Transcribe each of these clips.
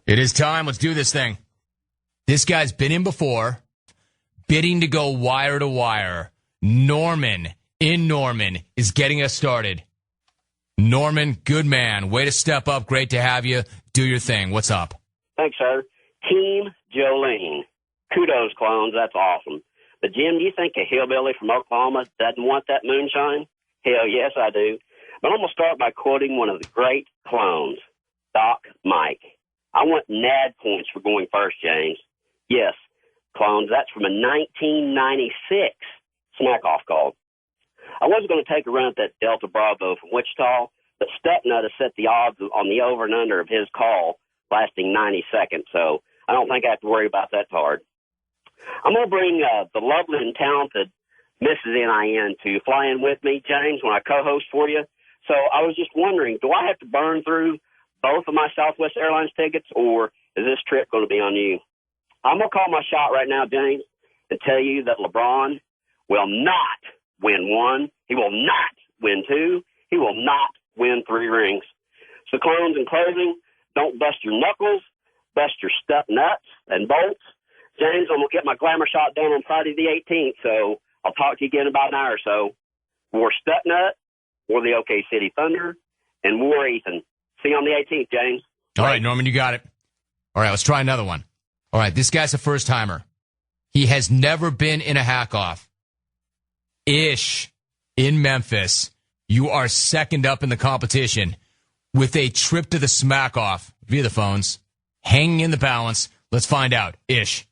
It is time. Let's do this thing. This guy's been in before, bidding to go wire to wire. Norman in Norman is getting us started. Norman, good man. Way to step up. Great to have you. Do your thing. What's up? Thanks, sir. Team Jolene. Kudos, clones. That's awesome. But, Jim, do you think a hillbilly from Oklahoma doesn't want that moonshine? Hell, yes, I do. But I'm going to start by quoting one of the great clones, Doc Mike. I want NAD points for going first, James. Yes, clones, that's from a 1996 smack-off call. I wasn't going to take a run at that Delta Bravo from Wichita, but Stucknut has set the odds on the over and under of his call lasting 90 seconds, so I don't think I have to worry about that hard. I'm going to bring the lovely and talented Mrs. NIN to fly in with me, James, when I co-host for you. So I was just wondering, do I have to burn through both of my Southwest Airlines tickets, or is this trip going to be on you? I'm going to call my shot right now, James, and tell you that LeBron will not win one. He will not win two. He will not win 3 rings. So, clones, in closing, don't bust your knuckles, bust your stuck nuts and bolts. James, I'm going to get my glamour shot done on Friday the 18th, so I'll talk to you again in about an hour or so. War Stucknut, War the OK City Thunder, and War Ethan. See you on the 18th, James. All right, Norman, you got it. All right, let's try another one. All right, this guy's a first-timer. He has never been in a hack-off. Ish in Memphis. You are second up in the competition with a trip to the smack-off via the phones, hanging in the balance. Let's find out. Ish.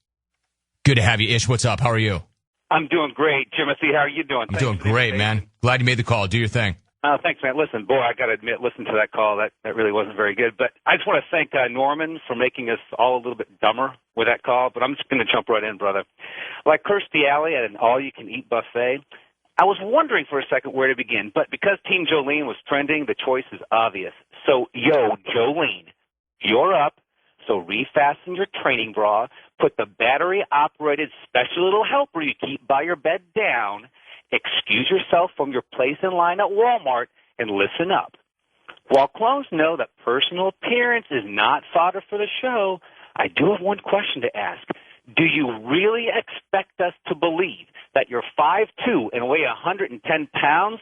Good to have you, Ish. What's up? How are you? I'm doing great, Timothy. How are you doing? I'm doing great, man. Glad you made the call. Do your thing. Thanks, man. Listen, boy, I got to admit, listen to that call. That really wasn't very good. But I just want to thank Norman for making us all a little bit dumber with that call. But I'm just going to jump right in, brother. Like Kirstie Alley at an all-you-can-eat buffet, I was wondering for a second where to begin. But because Team Jolene was trending, the choice is obvious. So, Jolene, you're up. So refasten your training bra, put the battery-operated special little helper you keep by your bed down, excuse yourself from your place in line at Walmart, and listen up. While clones know that personal appearance is not fodder for the show, I do have one question to ask. Do you really expect us to believe that you're 5'2" and weigh 110 pounds?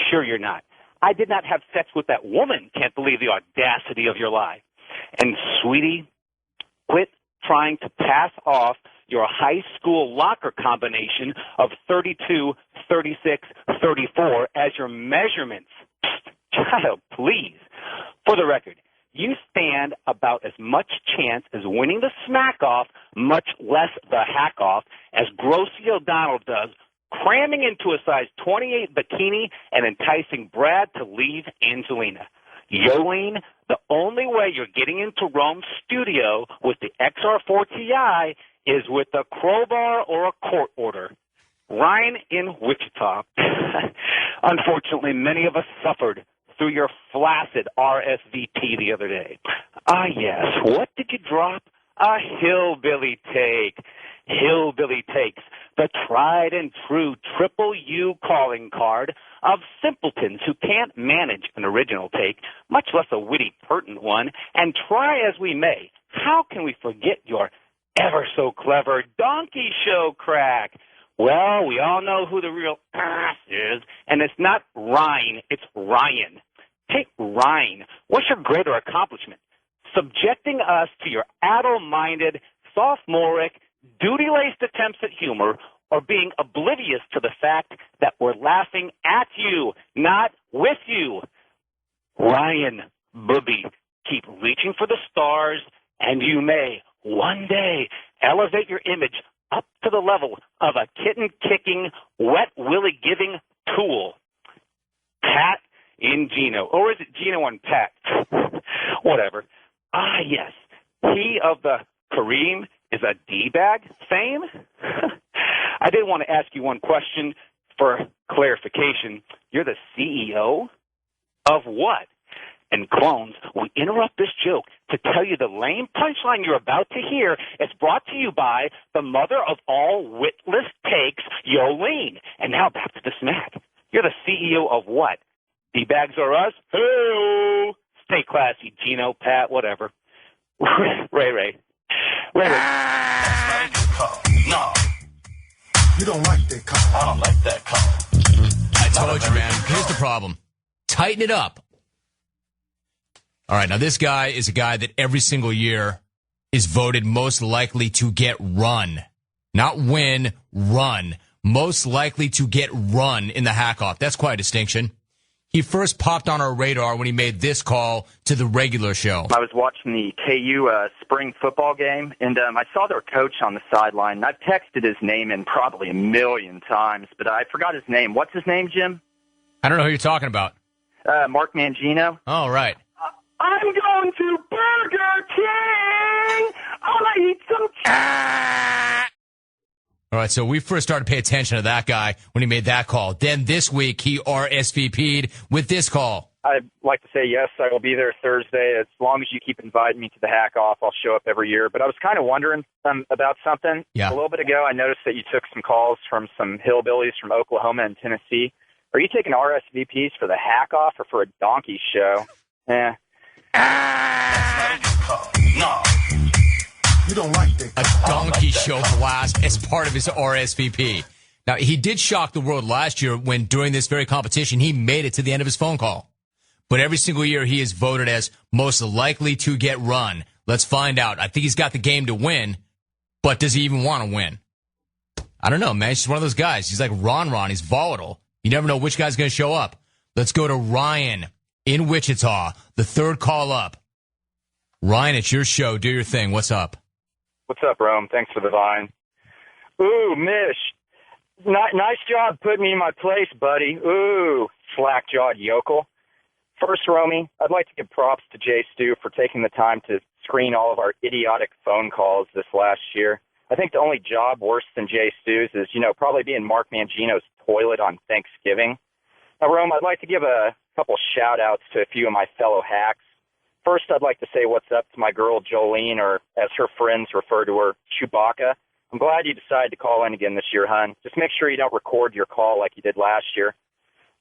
Sure you're not. I did not have sex with that woman. Can't believe the audacity of your lie. And, sweetie, quit trying to pass off your high school locker combination of 32, 36, 34 as your measurements. Child, please. For the record, you stand about as much chance as winning the smack-off, much less the hack-off, as Grossy O'Donnell does, cramming into a size 28 bikini and enticing Brad to leave Angelina. Jolene, the only way you're getting into Rome's studio with the XR4 Ti is with a crowbar or a court order. Ryan in Wichita. Unfortunately, many of us suffered through your flaccid RSVP the other day. Ah, yes. What did you drop? A hillbilly take. Hillbilly Takes, the tried and true triple U calling card of simpletons who can't manage an original take, much less a witty, pertinent one, and try as we may, how can we forget your ever-so-clever donkey show crack? Well, we all know who the real ass is, and it's not Ryan, it's Ryan. Take Ryan. What's your greater accomplishment? Subjecting us to your addle-minded, sophomoric, duty-laced attempts at humor, or being oblivious to the fact that we're laughing at you, not with you. Ryan, booby, keep reaching for the stars, and you may, one day, elevate your image up to the level of a kitten-kicking, wet willy-giving tool. Pat in Gino. Or is it Gino and Pat? Whatever. Ah, yes. He of the Kareem is a D-bag fame? I did want to ask you one question for clarification. You're the CEO of what? And clones, we interrupt this joke to tell you the lame punchline you're about to hear is brought to you by the mother of all witless takes, Jolene. And now back to the smack. You're the CEO of what? D-bags are us? Hey-o! Stay classy, Gino, Pat, whatever. Ray. That's not a good call. No. You don't like that call. I don't like that call. I told you, man. Here's the problem. Tighten it up. All right, now this guy is a guy that every single year is voted most likely to get run. Not win, run. Most likely to get run in the HackOff. That's quite a distinction. He first popped on our radar when he made this call to the regular show. I was watching the KU spring football game, and I saw their coach on the sideline. I've texted his name in probably a million times, but I forgot his name. What's his name, Jim? I don't know who you're talking about. Mark Mangino. Oh, right. I'm going to Burger King. I want to eat some. All right, so we first started to pay attention to that guy when he made that call. Then this week, he RSVP'd with this call. I'd like to say yes, I will be there Thursday. As long as you keep inviting me to the HackOff, I'll show up every year. But I was kind of wondering about something. Yeah. A little bit ago, I noticed that you took some calls from some hillbillies from Oklahoma and Tennessee. Are you taking RSVPs for the HackOff or for a donkey show? That's not a good call. No. You don't like that call. A donkey show blast as part of his RSVP. Now, he did shock the world last year when, during this very competition, he made it to the end of his phone call. But every single year, he is voted as most likely to get run. Let's find out. I think he's got the game to win, but does he even want to win? I don't know, man. He's just one of those guys. He's like Ron. He's volatile. You never know which guy's going to show up. Let's go to Ryan in Wichita, the third call up. Ryan, it's your show. Do your thing. What's up? What's up, Rome? Thanks for the vine. Ooh, Mish. Nice job putting me in my place, buddy. Ooh, slack-jawed yokel. First, Romy, I'd like to give props to Jay Stu for taking the time to screen all of our idiotic phone calls this last year. I think the only job worse than Jay Stu's is, probably being Mark Mangino's toilet on Thanksgiving. Now, Rome, I'd like to give a couple shout-outs to a few of my fellow hacks. First, I'd like to say what's up to my girl Jolene, or as her friends refer to her, Chewbacca. I'm glad you decided to call in again this year, hon. Just make sure you don't record your call like you did last year.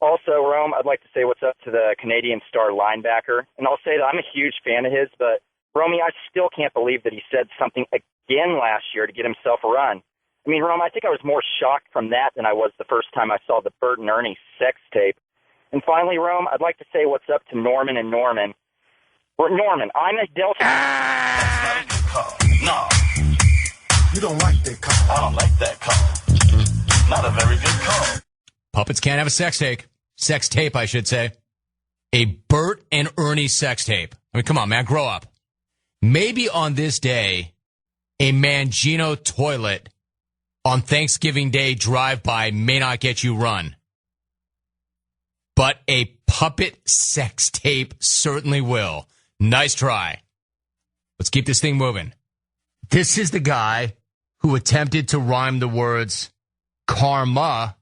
Also, Rome, I'd like to say what's up to the Canadian star linebacker. And I'll say that I'm a huge fan of his, but, Romy, I still can't believe that he said something again last year to get himself a run. I mean, Rome, I think I was more shocked from that than I was the first time I saw the Bert and Ernie sex tape. And finally, Rome, I'd like to say what's up to Norman and Norman. Norman, I'm a Delta. That's not a good call. No. You don't like that call. I don't like that call. Not a very good call. Puppets can't have a sex tape. Sex tape, I should say. A Bert and Ernie sex tape. I mean, come on, man, grow up. Maybe on this day, a Mangino toilet on Thanksgiving Day drive-by may not get you run. But a puppet sex tape certainly will. Nice try. Let's keep this thing moving. This is the guy who attempted to rhyme the words karma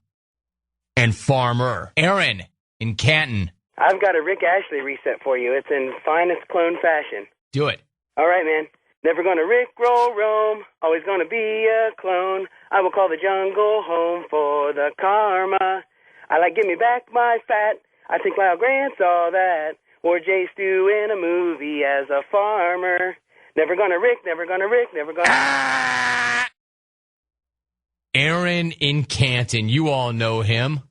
and farmer. Aaron in Canton. I've got a Rick Ashley reset for you. It's in finest clone fashion. Do it. All right, man. Never gonna Rickroll Rome. Always gonna be a clone. I will call the jungle home for the karma. I like give me back my fat. I think Lyle Grant's all that. Or Jay Stu in a movie as a farmer. Never gonna Rick, never gonna Rick, never gonna... Aaron in Canton. You all know him.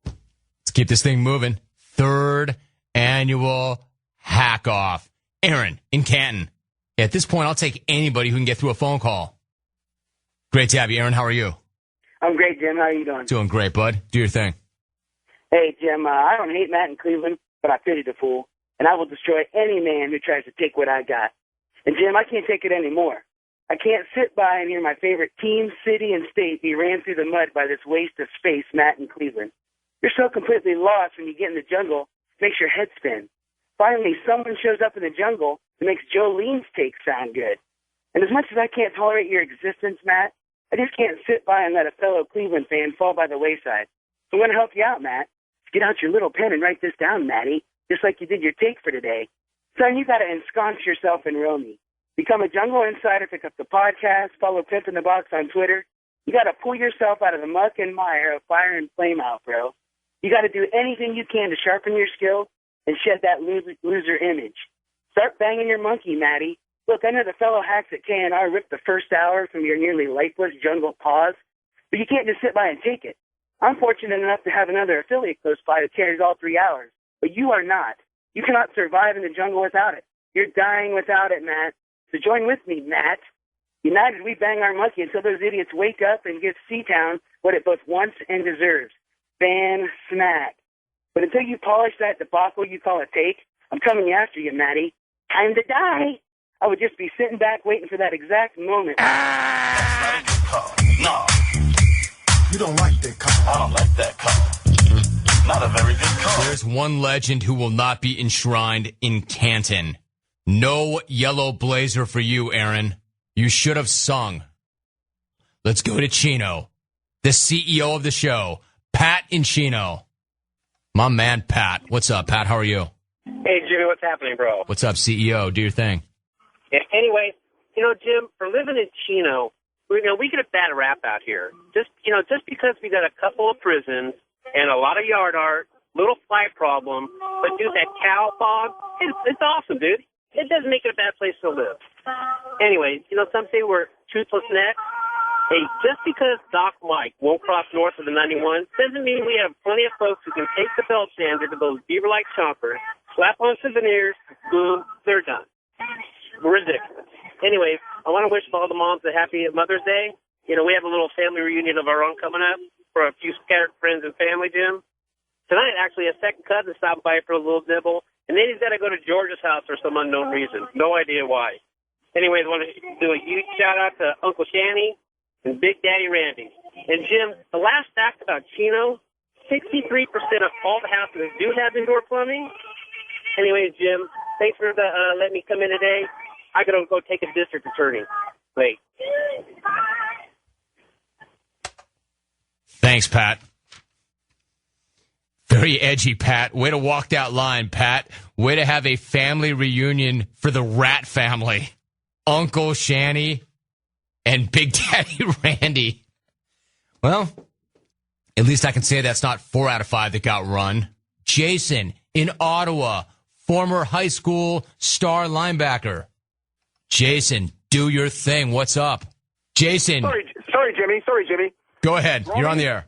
Let's keep this thing moving. Third annual HackOff. Aaron in Canton. At this point, I'll take anybody who can get through a phone call. Great to have you, Aaron. How are you? I'm great, Jim. How are you doing? Doing great, bud. Do your thing. Hey, Jim, I don't hate Matt in Cleveland, but I pity the fool. And I will destroy any man who tries to take what I got. And, Jim, I can't take it anymore. I can't sit by and hear my favorite team, city, and state be ran through the mud by this waste of space, Matt in Cleveland. You're so completely lost when you get in the jungle, it makes your head spin. Finally, someone shows up in the jungle that makes Jolene's take sound good. And as much as I can't tolerate your existence, Matt, I just can't sit by and let a fellow Cleveland fan fall by the wayside. So I'm going to help you out, Matt. Get out your little pen and write this down, Matty, just like you did your take for today. Son, you got to ensconce yourself in Romy. Become a Jungle Insider, pick up the podcast, follow Pimp in the Box on Twitter. You got to pull yourself out of the muck and mire of fire and flame out, bro. You got to do anything you can to sharpen your skills and shed that loser image. Start banging your monkey, Matty. Look, I know the fellow hacks at KNR ripped the first hour from your nearly lifeless jungle paws, but you can't just sit by and take it. I'm fortunate enough to have another affiliate close by that carries all 3 hours, but you are not. You cannot survive in the jungle without it. You're dying without it, Matt. So join with me, Matt. United, we bang our monkey until those idiots wake up and give C-Town what it both wants and deserves. Ban smack. But until you polish that debacle you call a take, I'm coming after you, Matty. Time to die. I would just be sitting back waiting for that exact moment. That's not a good call. No. You don't like that call. I don't like that call. Not a very good call. There's one legend who will not be enshrined in Canton. No yellow blazer for you, Aaron. You should have sung. Let's go to Chino, the CEO of the show, Pat in Chino. My man, Pat. What's up, Pat? How are you? Hey, Jimmy, what's happening, bro? What's up, CEO? Do your thing. Yeah, anyway, Jim, for living in Chino, we get a bad rap out here. Just because we got a couple of prisons and a lot of yard art, little flight problem, but dude, that cow fog, it's awesome, dude. It doesn't make it a bad place to live. Anyway, some say we're toothless next. Hey, just because Doc Mike won't cross north of the 91 doesn't mean we have plenty of folks who can take the belt sander to those beaver-like chompers, slap on souvenirs, boom, they're done. Ridiculous. Anyway, I want to wish all the moms a happy Mother's Day. We have a little family reunion of our own coming up for a few scattered friends and family, Jim. Tonight, actually, a second cousin stopped by for a little nibble, and then he's got to go to George's house for some unknown reason. No idea why. Anyways, I want to do a huge shout-out to Uncle Shanny and Big Daddy Randy. And, Jim, the last fact about Chino, 63% of all the houses do have indoor plumbing. Anyways, Jim, thanks for letting me come in today. I got to go take a district attorney. Wait. Thanks, Pat. Very edgy, Pat. Way to walk that line, Pat. Way to have a family reunion for the Rat family. Uncle Shanny and Big Daddy Randy. Well, at least I can say that's not 4 out of 5 that got run. Jason in Ottawa, former high school star linebacker. Jason, do your thing. What's up? Jason. Sorry, Jimmy. Go ahead. Romy, you're on the air.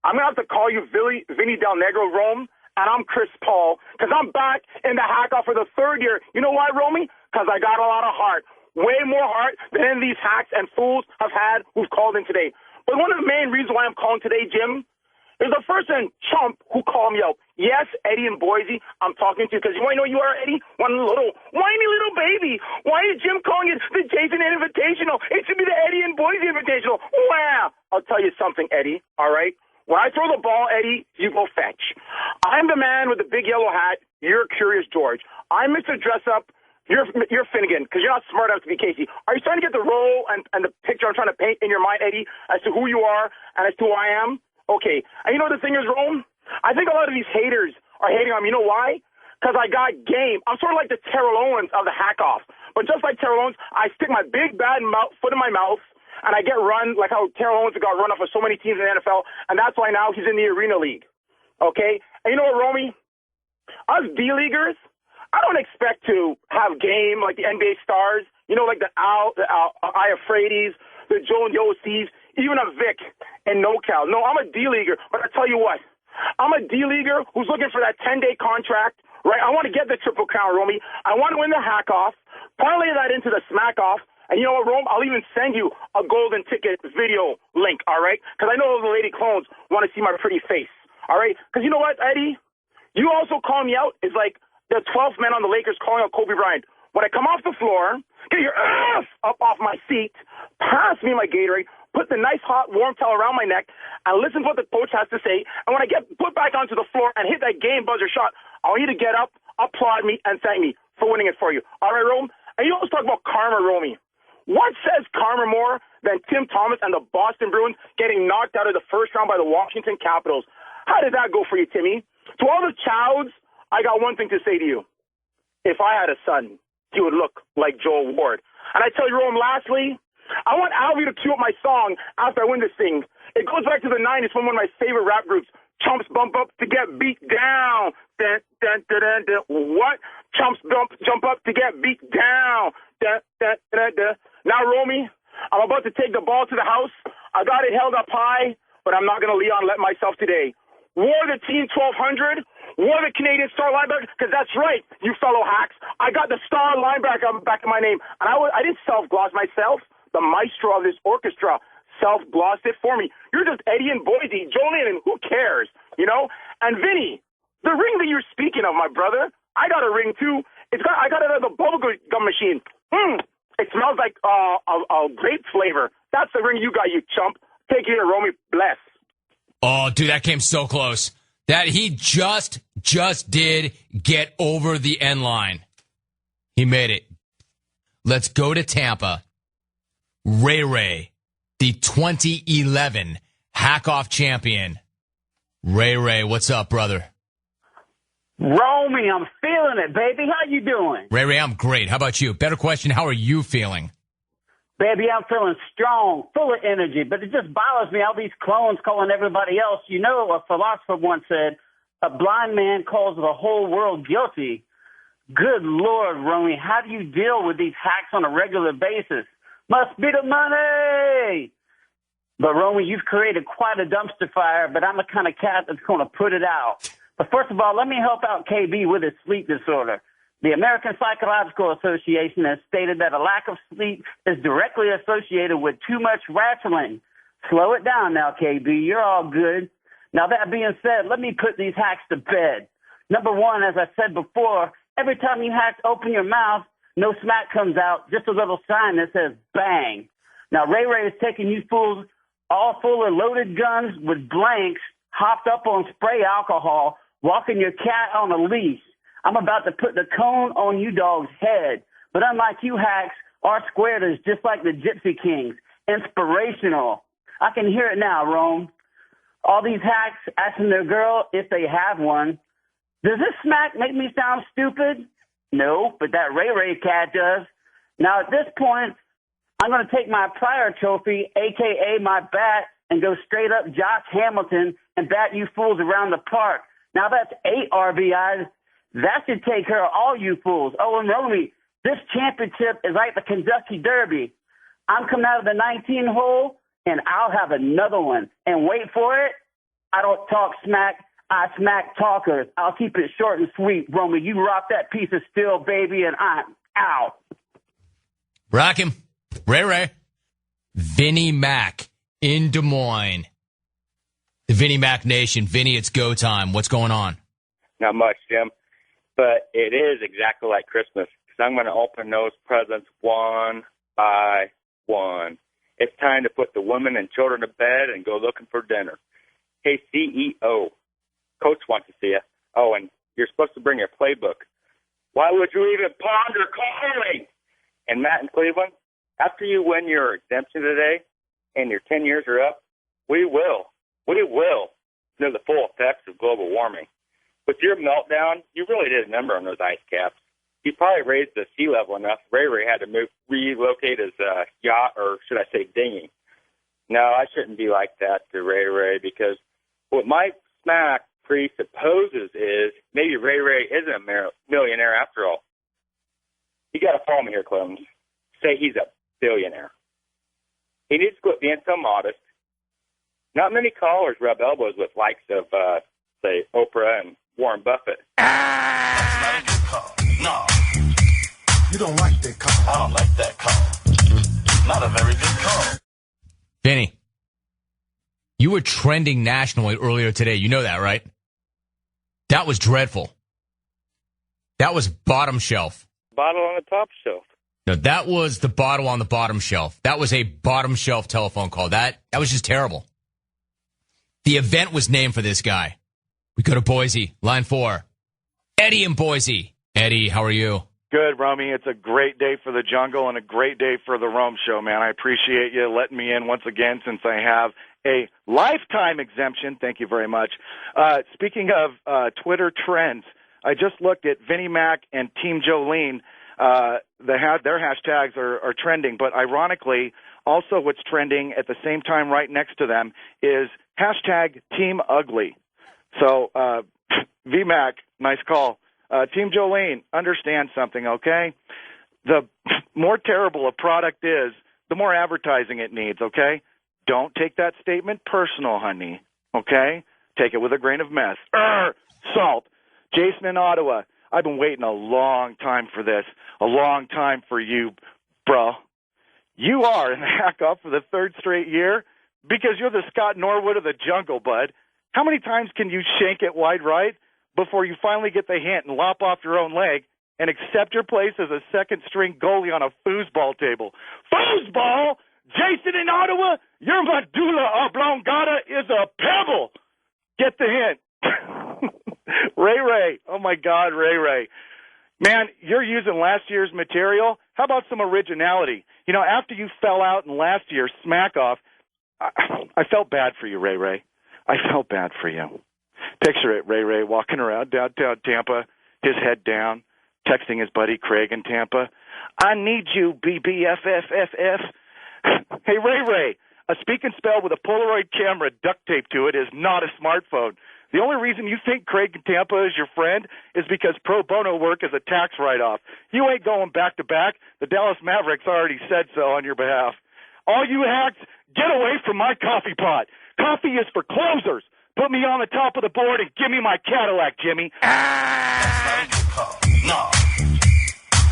I'm going to have to call you Vinnie Del Negro, Rome, and I'm Chris Paul, because I'm back in the HackOff for the 3rd year. You know why, Romy? Because I got a lot of heart. Way more heart than any of these hacks and fools have had who've called in today. But one of the main reasons why I'm calling today, Jim, is the person, Chump, who called me out. Yes, Eddie in Boise, I'm talking to you because you want to know you are, Eddie? One little whiny little baby. Why is Jim calling it the Jason Invitational? It should be the Eddie in Boise Invitational. Wow. I'll tell you something, Eddie, all right? When I throw the ball, Eddie, you go fetch. I'm the man with the big yellow hat. You're Curious George. I'm Mr. Dress Up. You're Finnegan, because you're not smart enough to be Casey. Are you starting to get the role and the picture I'm trying to paint in your mind, Eddie, as to who you are and as to who I am? Okay. And you know what the thing is, Rome? I think a lot of these haters are hating on me. You know why? Because I got game. I'm sort of like the Terrell Owens of the HackOff. But just like Terrell Owens, I stick my big bad foot in my mouth, and I get run like how Terrell Owens got run off of so many teams in the NFL, and that's why now he's in the Arena League. Okay? And you know what, Romy? Us D-Leaguers, I don't expect to have game like the NBA stars, like the Iafrades, the Joe and Yossies, even a Vic and NoCal. No, I'm a D-Leaguer, but I tell you what, I'm a D-Leaguer who's looking for that 10-day contract, right? I want to get the Triple Crown, Romy. I want to win the HackOff, parlay that into the Smack-Off, and you know what, Rome? I'll even send you a golden ticket video link, all right? Because I know the lady clones want to see my pretty face, all right? Because you know what, Eddie? You also call me out is like the 12th man on the Lakers calling out Kobe Bryant. When I come off the floor, get your ass up off my seat, pass me my Gatorade, put the nice hot warm towel around my neck, and listen to what the coach has to say. And when I get put back onto the floor and hit that game buzzer shot, I want you to get up, applaud me, and thank me for winning it for you. All right, Rome? And you always talk about karma, Romy. What says karma more than Tim Thomas and the Boston Bruins getting knocked out of the first round by the Washington Capitals? How did that go for you, Timmy? To all the chowds, I got one thing to say to you. If I had a son, he would look like Joel Ward. And I tell you, Rome, lastly, I want Alvy to cue up my song after I win this thing. It goes back to the 90s from one of my favorite rap groups. Chumps bump up to get beat down. Dun, dun, dun, dun, dun. What? Chumps jump up to get beat down. Dun, dun, right there. Now, Romy, I'm about to take the ball to the house. I got it held up high, but I'm not going to Leon let myself today. War the Team 1200, war the Canadian Star Linebacker, because that's right, you fellow hacks. I got the Star Linebacker back in my name, and I didn't self-gloss myself. The maestro of this orchestra self-glossed it for me. You're just Eddie and Boise, Jolene, and who cares, you know? And Vinny, the ring that you're speaking of, my brother, I got a ring too. I got it at the bubble gum machine. It smells like a grape flavor. That's the ring you got, you chump. Take it, Romy. Bless. Oh, dude, that came so close. That he just did get over the end line. He made it. Let's go to Tampa. Ray, the 2011 HackOff champion. Ray, what's up, brother? Romy, I'm feeling it, baby. How you doing? Ray, I'm great. How about you? Better question, how are you feeling? Baby, I'm feeling strong, full of energy, but it just bothers me, all these clones calling everybody else. You know, a philosopher once said, a blind man calls the whole world guilty. Good Lord, Romy, how do you deal with these hacks on a regular basis? Must be the money! But, Romy, you've created quite a dumpster fire, but I'm the kind of cat that's going to put it out. But first of all, let me help out KB with his sleep disorder. The American Psychological Association has stated that a lack of sleep is directly associated with too much wrestling. Slow it down now, KB. You're all good. Now, that being said, let me put these hacks to bed. Number one, as I said before, every time you hacks open your mouth, no smack comes out, just a little sign that says bang. Now, Ray is taking you fools all full of loaded guns with blanks, hopped up on spray alcohol, walking your cat on a leash. I'm about to put the cone on you dog's head. But unlike you hacks, our squared is just like the Gypsy Kings. Inspirational. I can hear it now, Rome. All these hacks asking their girl if they have one. Does this smack make me sound stupid? No, but that Ray cat does. Now, at this point, I'm going to take my prior trophy, a.k.a. my bat, and go straight up Josh Hamilton and bat you fools around the park. Now, that's 8 RBIs. That should take care of all you fools. Oh, and Romy, this championship is like the Kentucky Derby. I'm coming out of the 19 hole, and I'll have another one. And wait for it, I don't talk smack, I smack talkers. I'll keep it short and sweet. Romy, you rock that piece of steel, baby, and I'm out. Rock him. Ray. Vinnie Mac in Des Moines. The Vinnie Mac Nation. Vinnie, it's go time. What's going on? Not much, Jim. But it is exactly like Christmas, because I'm going to open those presents one by one. It's time to put the women and children to bed and go looking for dinner. Hey, CEO, Coach wants to see you. Oh, and you're supposed to bring your playbook. Why would you even ponder calling? And Matt in Cleveland, after you win your exemption today and your 10 years are up, we will know the full effects of global warming. With your meltdown, you really did a number on those ice caps. You probably raised the sea level enough. Ray had to relocate his yacht, or should I say dinghy. No, I shouldn't be like that to Ray, because what my smack presupposes is maybe Ray isn't a millionaire after all. You got to follow me here, Clemens. Say he's a billionaire. He needs to quit being so modest. Not many callers rub elbows with likes of, say, Oprah and Warren Buffett. That's not a good call. No. You don't like that call. I don't like that call. Not a very good call. Vinny, you were trending nationally earlier today. You know that, right? That was dreadful. That was bottom shelf. Bottle on the top shelf. No, that was the bottle on the bottom shelf. That was a bottom shelf telephone call. That was just terrible. The event was named for this guy. We go to Boise, line 4. Eddie in Boise. Eddie, how are you? Good, Romy. It's a great day for the jungle and a great day for the Rome Show, man. I appreciate you letting me in once again since I have a lifetime exemption. Thank you very much. Speaking of Twitter trends, I just looked at Vinnie Mac and Team Jolene. Their hashtags are trending, but ironically, also what's trending at the same time right next to them is hashtag Team Ugly. So, VMAC, nice call. Team Jolene, understand something, okay? the more terrible a product is, the more advertising it needs, okay? Don't take that statement personal, honey, okay? Take it with a grain of meth. Salt. Jason in Ottawa, I've been waiting a long time for this, a long time for you, bro. You are in the HackOff for the third straight year because you're the Scott Norwood of the jungle, bud. How many times can you shank it wide right before you finally get the hint and lop off your own leg and accept your place as a second-string goalie on a foosball table? Foosball? Jason in Ottawa, your medulla oblongata is a pebble. Get the hint. Ray. Oh, my God, Ray. Man, you're using last year's material. How about some originality? You know, after you fell out in last year's smack-off, I felt bad for you, Ray. I felt bad for you. Picture it, Ray walking around downtown Tampa, his head down, texting his buddy Craig in Tampa. I need you, BBFFFF. Hey, Ray, a speak and spell with a Polaroid camera duct taped to it is not a smartphone. The only reason you think Craig in Tampa is your friend is because pro bono work is a tax write-off. You ain't going back-to-back. The Dallas Mavericks already said so on your behalf. All you hacks, get away from my coffee pot. Coffee is for closers. Put me on the top of the board and give me my Cadillac, Jimmy. That's not a good call. No.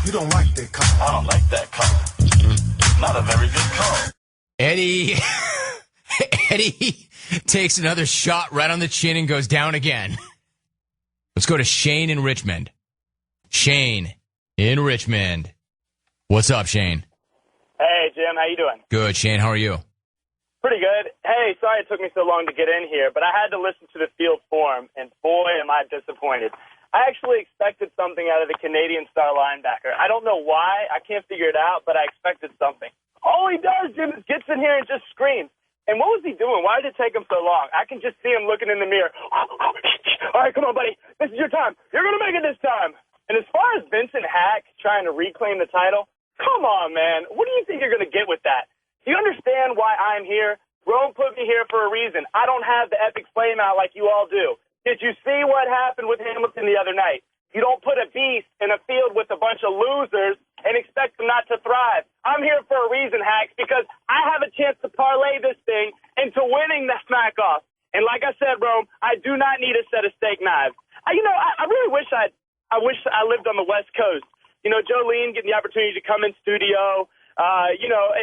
You don't like that call. I don't like that call. Not a very good call. Eddie takes another shot right on the chin and goes down again. Let's go to Shane in Richmond. Shane in Richmond. What's up, Shane? Hey, Jim. How you doing? Good, Shane. How are you? Pretty good. Hey, sorry it took me so long to get in here, but I had to listen to the field form, and boy, am I disappointed. I actually expected something out of the Canadian star linebacker. I don't know why. I can't figure it out, but I expected something. All he does, Jim, is gets in here and just screams. And what was he doing? Why did it take him so long? I can just see him looking in the mirror. All right, come on, buddy. This is your time. You're going to make it this time. And as far as Vincent Hack trying to reclaim the title, come on, man. What do you think you're going to get with that? Do you understand why I'm here? Rome put me here for a reason. I don't have the epic flame out like you all do. Did you see what happened with Hamilton the other night? You don't put a beast in a field with a bunch of losers and expect them not to thrive. I'm here for a reason, Hacks, because I have a chance to parlay this thing into winning the smack-off. And like I said, Rome, I do not need a set of steak knives. I really wish I lived on the West Coast. You know, Jolene getting the opportunity to come in studio.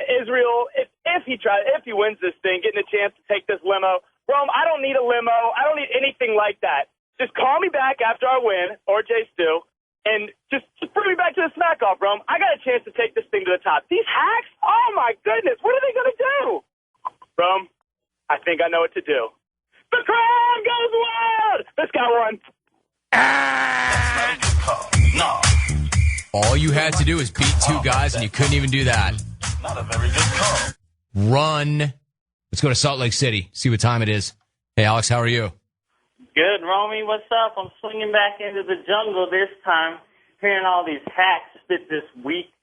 Israel, if he wins this thing, getting a chance to take this limo. Rome, I don't need a limo. I don't need anything like that. Just call me back after I win, or Jay Stu, and just bring me back to the smack-off, Rome. I got a chance to take this thing to the top. These hacks? Oh, my goodness. What are they going to do? Rome, I think I know what to do. The crowd goes wild! This guy won. That's not a good call. No. All you had to do was beat two guys, and you couldn't even do that. Not a very good call. Run. Let's go to Salt Lake City, see what time it is. Hey, Alex, how are you? Good, Romy. What's up? I'm swinging back into the jungle this time, hearing all these hacks spit this week.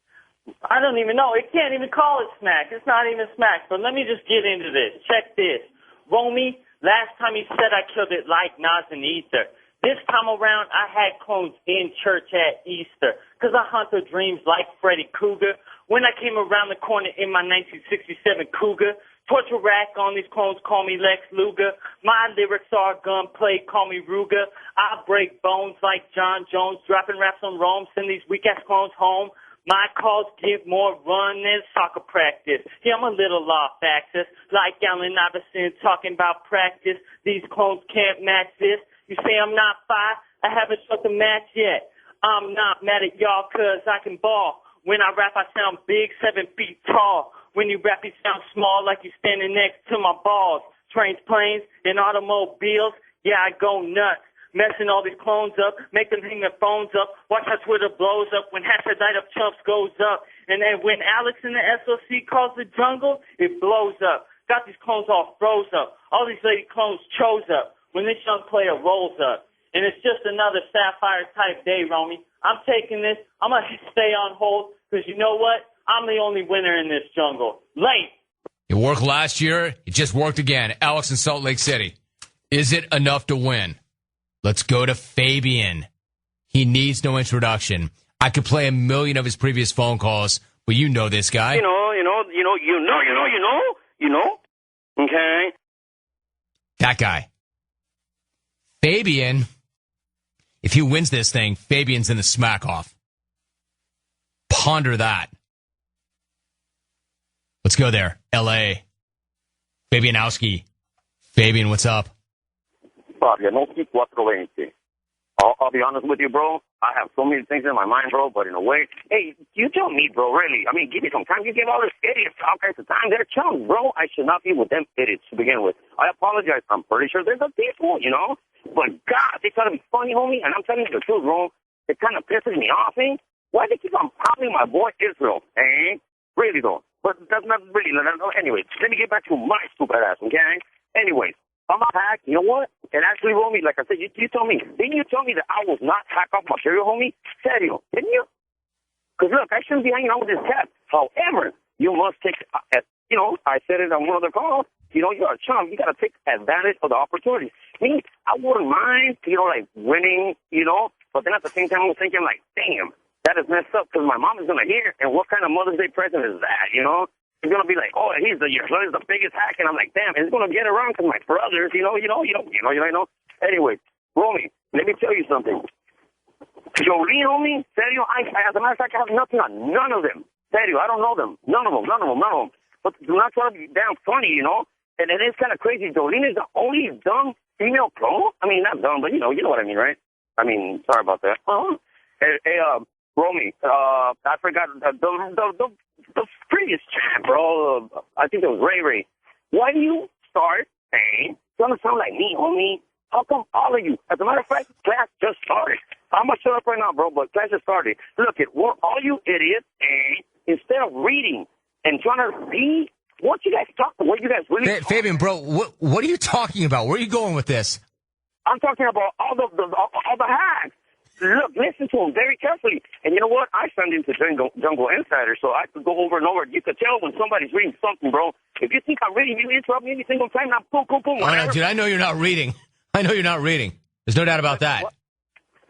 I don't even know. It can't even call it smack. It's not even smack. So let me just get into this. Check this. Romy, last time he said I killed it like Nas and Ether. This time around, I had clones in church at Easter, because I hunt their dreams like Freddy Krueger. When I came around the corner in my 1967 Cougar, torture rack on these clones, call me Lex Luger. My lyrics are gunplay, call me Ruger. I break bones like John Jones, dropping raps on Rome, send these weak-ass clones home. My calls give more run than soccer practice. Yeah, I'm a little off axis, like Allen Iverson talking about practice. These clones can't match this. You say I'm not fire? I haven't struck a match yet. I'm not mad at y'all cause I can ball. When I rap, I sound big, 7 feet tall. When you rap, you sound small like you're standing next to my balls. Trains, planes, and automobiles, yeah, I go nuts. Messing all these clones up, make them hang their phones up. Watch how Twitter blows up when hashtag light up chumps goes up. And then when Alex in the SOC calls the jungle, it blows up. Got these clones all froze up. All these lady clones chose up when this young player rolls up. And it's just another Sapphire-type day, Romy. I'm taking this. I'm going to stay on hold because you know what? I'm the only winner in this jungle. Late. It worked last year. It just worked again. Alex in Salt Lake City. Is it enough to win? Let's go to Fabian. He needs no introduction. I could play a million of his previous phone calls, but you know this guy. You know. Okay. That guy. Fabian. If he wins this thing, Fabian's in the smack off. Ponder that. Let's go there. L.A. Fabianowski. Fabian, what's up? Fabian, I'll be honest with you, bro. I have so many things in my mind, bro, but in a way, hey, you tell me, bro, really. I mean, give me some time. You give all these idiots all kinds of time. They're chums, bro. I should not be with them idiots to begin with. I apologize. I'm pretty sure they're good people, you know? But, God, they try to be funny, homie, and I'm telling you the truth, bro. It kind of pisses me off, eh? Why they keep on popping my boy Israel, eh? Really, though. But that's not really. Anyway, let me get back to my stupid ass, okay? Anyways, I'm a hack. You know what? And actually, homie, like I said, you told me. Didn't you tell me that I was not HackOff material, homie? Serio, didn't you? Because, look, I shouldn't be hanging out with this cat. However, you must take, you know, I said it on one of the calls. You know, you're a chum. You got to take advantage of the opportunities. Me, I wouldn't mind, you know, like winning, you know. But then at the same time, I'm thinking, like, damn, that is messed up because my mom is going to hear. And what kind of Mother's Day present is that, you know? He's going to be like, oh, your son is the biggest hack. And I'm like, damn, it's going to get around because my brothers, you know. Anyway, Romy, let me tell you something. Jolene, homie, serio, as a matter of fact, I have nothing on none of them. Serio, I don't know them. None of them. But do not try to be damn funny, you know. And it is kind of crazy. Jolene is the only dumb female clone. I mean, not dumb, but you know what I mean, right? I mean, sorry about that. Hey, Romy, I forgot the previous champ, bro. I think it was Ray. Why do you start saying, gonna sound like me, homie? How come all of you? As a matter of fact, class just started. I'm gonna shut up right now, bro, but class just started. Look, all you idiots, instead of reading and trying to be what you guys talk, what you guys really. Fabian, bro, what are you talking about? Where are you going with this? I'm talking about all the hacks. Look, listen to him very carefully. And you know what? I signed into Jungle Insider, so I could go over and over. You could tell when somebody's reading something, bro. If you think I'm reading, you interrupt me every single time. Now, boom. Oh, no, dude, I know you're not reading. There's no doubt about that. What?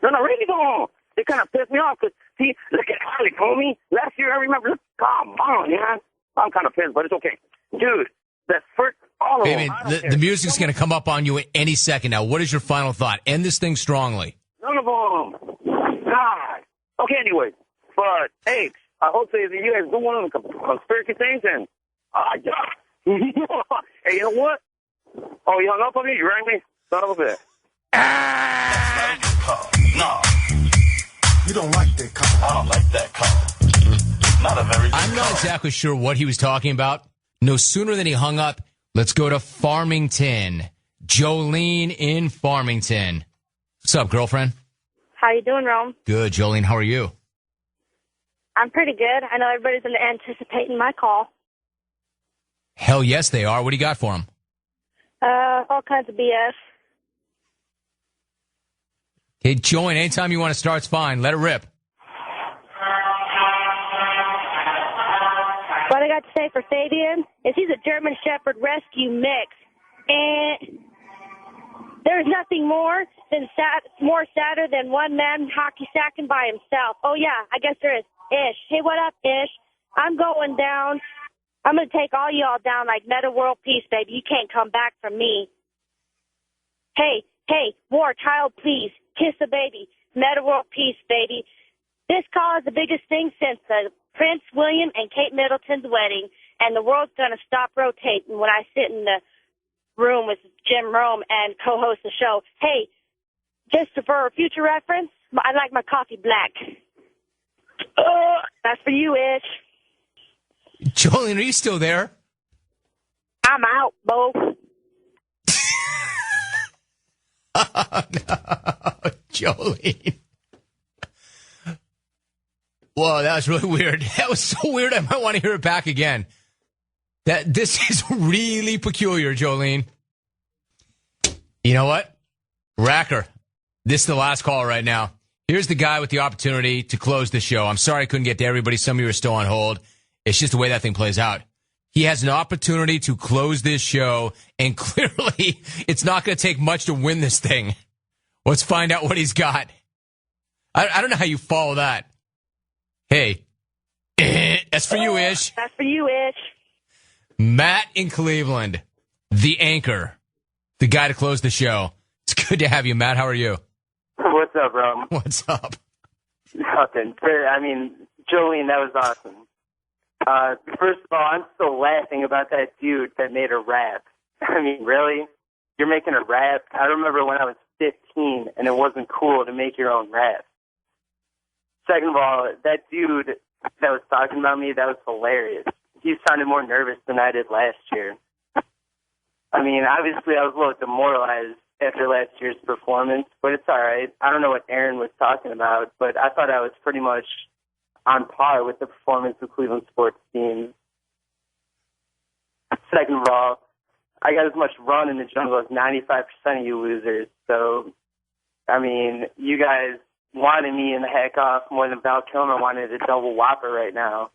No, really don't. It kind of pissed me off because, see, look at Alex, homie. Last year, I remember. Look, come on, man. I'm kind of pissed, but it's okay. Dude, that first, all of them. The music's going to come up on you any second now. What is your final thought? End this thing strongly. None of them. God. Okay, anyway. But, hey, I hope that you guys do one of the conspiracy things and, hey, you know what? Oh, you hung up on me? You rang me? Son of a bitch. That's not a good call. No. You don't like that call. I don't like that call. Not a very good I'm not exactly sure what he was talking about. No sooner than he hung up, let's go to Farmington. Jolene in Farmington. What's up, girlfriend? How you doing, Rome? Good, Jolene. How are you? I'm pretty good. I know everybody's been anticipating my call. Hell yes, they are. What do you got for them? All kinds of BS. Hey, join anytime you want to start. It's fine. Let it rip. What I got to say for Fabian is he's a German Shepherd Rescue mix. And there's nothing more sadder than one man hockey sacking by himself. Oh, yeah, I guess there is. Ish. Hey, what up, Ish? I'm going down. I'm going to take all y'all down like Meta World Peace, baby. You can't come back from me. Hey, war, child, please. Kiss a baby. Meta World Peace, baby. This call is the biggest thing since the Prince William and Kate Middleton's wedding, and the world's going to stop rotating when I sit in the room with Jim Rome and co-host the show. Hey, just for future reference, I like my coffee black. That's for you, Ish. Jolene, are you still there? I'm out, Bo. Oh, no. Jolene. Whoa, that was really weird. That was so weird, I might want to hear it back again. This is really peculiar, Jolene. You know what? Racker, this is the last call right now. Here's the guy with the opportunity to close the show. I'm sorry I couldn't get to everybody. Some of you are still on hold. It's just the way that thing plays out. He has an opportunity to close this show, and clearly it's not going to take much to win this thing. Let's find out what he's got. I don't know how you follow that. Hey, that's for you, Ish. That's for you, Ish. Matt in Cleveland, the anchor, the guy to close the show. It's good to have you, Matt. How are you? What's up, bro? What's up? Nothing. I mean, Jolene, that was awesome. First of all, I'm still laughing about that dude that made her rap. I mean, really? You're making a rap? I remember when I was 15 and it wasn't cool to make your own rap. Second of all, that dude that was talking about me, that was hilarious. He sounded more nervous than I did last year. I mean, obviously I was a little demoralized after last year's performance, but it's all right. I don't know what Aaron was talking about, but I thought I was pretty much on par with the performance of Cleveland sports teams. Second of all, I got as much run in the jungle as 95% of you losers. So, I mean, you guys wanted me in the HackOff more than Val Kilmer wanted a double whopper right now.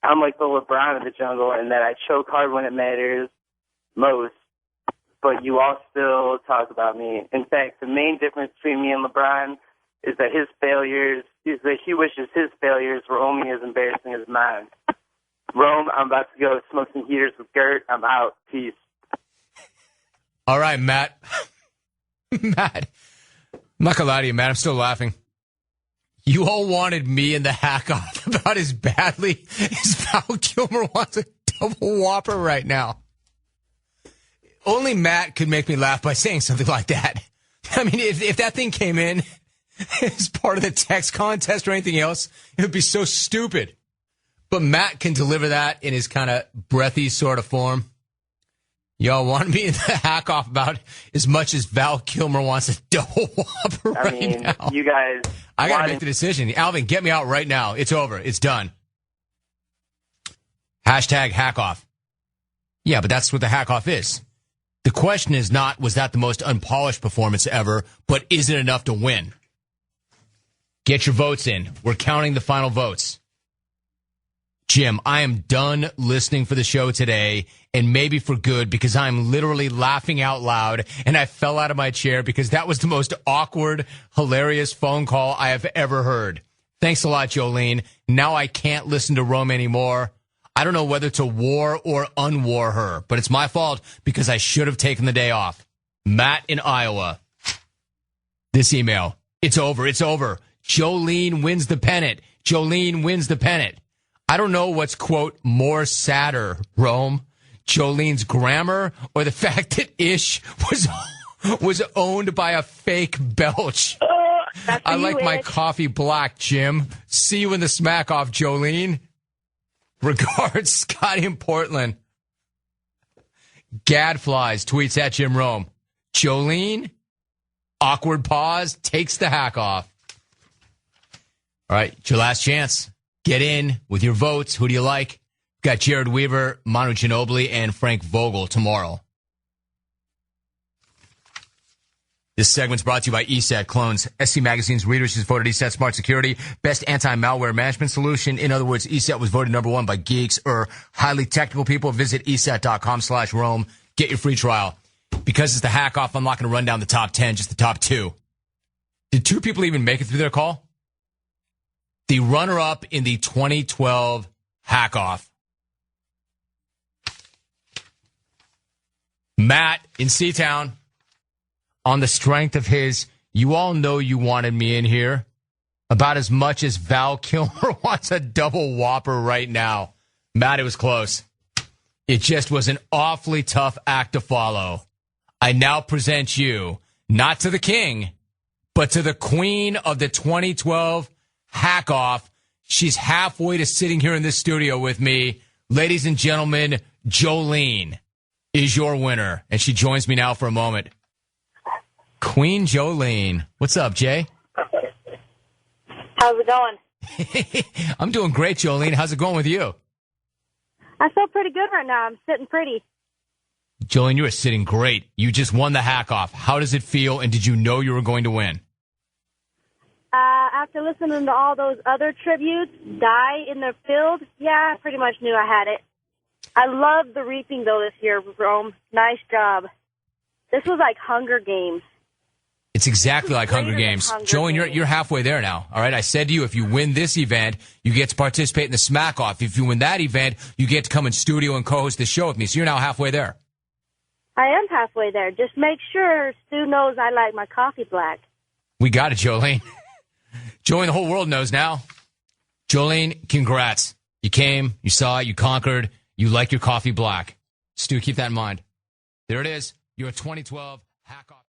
I'm like the LeBron of the jungle in that I choke hard when it matters most, but you all still talk about me. In fact, the main difference between me and LeBron is that he wishes his failures were only as embarrassing as mine. Rome, I'm about to go smoke some heaters with Gert. I'm out. Peace. All right, Matt. Matt, I'm not going to lie to you, Matt. I'm still laughing. You all wanted me in the HackOff about as badly as Val Kilmer wants a double whopper right now. Only Matt could make me laugh by saying something like that. I mean, if that thing came in as part of the text contest or anything else, it would be so stupid. But Matt can deliver that in his kind of breathy sort of form. Y'all want me in the HackOff about as much as Val Kilmer wants a double whopper right now. You guys... I got to make the decision. Alvin, get me out right now. It's over. It's done. Hashtag HackOff. Yeah, but that's what the HackOff is. The question is not, was that the most unpolished performance ever, but is it enough to win? Get your votes in. We're counting the final votes. Jim, I am done listening for the show today, and maybe for good, because I'm literally laughing out loud, and I fell out of my chair because that was the most awkward, hilarious phone call I have ever heard. Thanks a lot, Jolene. Now I can't listen to Rome anymore. I don't know whether to war or unwar her, but it's my fault because I should have taken the day off. Matt in Iowa. This email. It's over. It's over. Jolene wins the pennant. Jolene wins the pennant. I don't know what's, quote, more sadder, Rome. Jolene's grammar or the fact that Ish was owned by a fake belch. I like my coffee black, Jim. See you in the smack off, Jolene. Regards, Scotty in Portland. Gadflies tweets at Jim Rome. Jolene, awkward pause, takes the HackOff. All right, it's your last chance. Get in with your votes. Who do you like? Got Jared Weaver, Manu Ginobili, and Frank Vogel tomorrow. This segment's brought to you by ESET Clones. SC Magazine's readers has voted ESET Smart Security best anti-malware management solution. In other words, ESET was voted #1 by geeks or highly technical people. Visit ESET.com/Rome. Get your free trial. Because it's the HackOff, I'm not going to run down the top 10, just the top 2. Did 2 people even make it through their call? The runner-up in the 2012 HackOff. Matt in Seatown. On the strength of his, you all know you wanted me in here. About as much as Val Kilmer wants a double whopper right now. Matt, it was close. It just was an awfully tough act to follow. I now present you, not to the king, but to the queen of the 2012 HackOff. She's halfway to sitting here in this studio with me. Ladies and gentlemen, Jolene is your winner. And she joins me now for a moment. Queen Jolene. What's up, Jay? How's it going? I'm doing great, Jolene. How's it going with you? I feel pretty good right now. I'm sitting pretty. Jolene, you are sitting great. You just won the HackOff. How does it feel, and did you know you were going to win? After listening to all those other tributes, die in the field, yeah, I pretty much knew I had it. I love the reaping, though, this year, Rome. Nice job. This was like Hunger Games. It's exactly like Hunger Games. Jolene, you're halfway there now. All right. I said to you, if you win this event, you get to participate in the Smack Off. If you win that event, you get to come in studio and co-host the show with me. So you're now halfway there. I am halfway there. Just make sure Stu knows I like my coffee black. We got it, Jolene. Jolene, the whole world knows now. Jolene, congrats. You came, you saw it, you conquered, you like your coffee black. Stu, keep that in mind. There it is. Your 2012 HackOff.